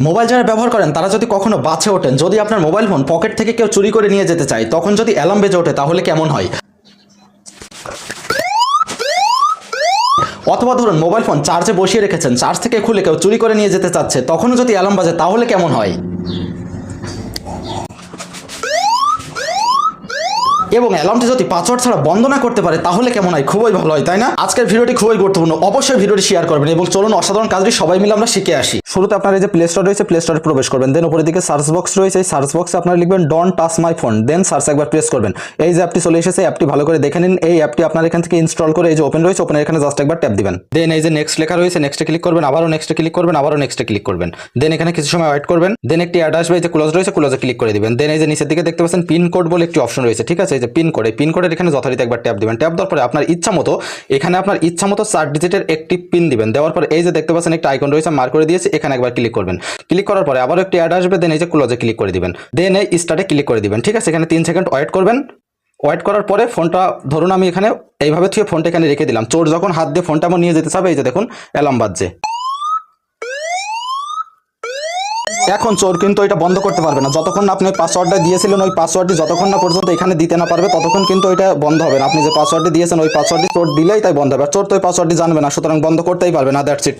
Mobile যারা ব্যবহার করেন তারা যদি কখনো বাছে ওঠেন, যদি আপনার মোবাইল ফোন পকেট থেকে কেউ চুরি করে নিয়ে যেতে চায়, তখন যদি অ্যালার্ম বেজে ওঠে তাহলে কেমন হয়? অথবা ধরুন মোবাইল ফোন চার্জে বসিয়ে রেখেছেন, চার্জ থেকে খুলে কেউ চুরি করে নিয়ে যেতে চাচ্ছে, তখনও যদি অ্যালার্ম বাজে তাহলে কেমন হয়? এবং অ্যালার্মটি যদি পাসওয়ার্ড ছাড়া বন্ধ না করতে পারে তাহলে কেমন হয়? খুবই ভালো হয়, তাই না? আজকের ভিডিওটি খুবই গুরুত্বপূর্ণ, অবশ্যই ভিডিওটি শেয়ার করবেন এবং চলুন অসাধারণ কাজটি সবাই মিলে আমরা শিখে আসি। শুরুতে আপনার এই যে প্লে স্টোর রয়েছে, প্লে স্টোরে প্রবেশ করবেন, দেন উপরের দিকে সার্চ বক্স রয়েছে, এই সার্চ বক্সে আপনারা লিখবেন don't touch my phone, then search একবার প্রেস করবেন। এই যে অ্যাপটি চলে এসেছে, অ্যাপটি ভালো করে দেখে নিন। এই অ্যাপটি আপনার এখান থেকে ইনস্টল করে এই যে ওপেন রয়েছে, ওপেনের এখানে জাস্ট একবার ট্যাপ দিবেন। দেন এই যে নেক্সট লেখা রয়েছে, নেক্সটে ক্লিক করবেন, আবারও নেক্সটে ক্লিক করবেন, আবারও নেক্সটে ক্লিক করবেন। দেন এখানে কিছু সময় ওয়েট করবেন, দেন একটি অ্যাড আসবে, এই যে ক্লোজ রয়েছে, ক্লোজে ক্লিক করে দিবেন। দেন এই যে নিচের দিকে দেখতে পাচ্ছেন পিন কোড বলে একটি অপশন রয়েছে, ঠিক আছে? এই যে পিন কোড, এই পিন কোডের এখানে যথারীতি একবার ট্যাপ দিবেন। ট্যাপ দেওয়ার পরে আপনার ইচ্ছা মতো এখানে আপনার ইচ্ছা মতো 4 ডিজিটের একটি পিন দিবেন। দেওয়ার পর এই যে দেখতে পাচ্ছেন একটা আইকন রয়েছে, মার্ক করে দিয়েছে, এখানে একবার ক্লিক করবেন। ক্লিক করার পরে আবারও একটি অ্যাড আসবে, দেন এই যে ক্লোজে ক্লিক করে দিবেন। দেন এই স্টার্টে ক্লিক করে দিবেন, ঠিক আছে? এখানে 3 সেকেন্ড ওয়েট করবেন। ওয়েট করার পরে ফোনটা ধরুন আমি এখানে এইভাবে থুয়ে ফোনটা এখানে রেখে দিলাম। চোর যখন হাত দিয়ে ফোনটা আমার নিয়ে যেতে চাবে, এই যে দেখুন অ্যালার্ম বাজছে। এখন চোর কিন্তু এটা বন্ধ করতে পারবে না যতক্ষণ না আপনি ওই পাসওয়ার্ডটা দিয়েছিলেন, ওই পাসওয়ার্ডটি যতক্ষণ না পর্যন্ত এখানে দিতে না পারবে ততক্ষণ কিন্তু এটা বন্ধ হবে না। আপনি যে পাসওয়ার্ডটি দিয়েছেন ওই পাসওয়ার্ডটি চোর দিলেই তাই বন্ধ হবে। আর চোর তো ওই পাসওয়ার্ডটি জানবে না, সুতরাং বন্ধ করতেই পারবে না। That's it.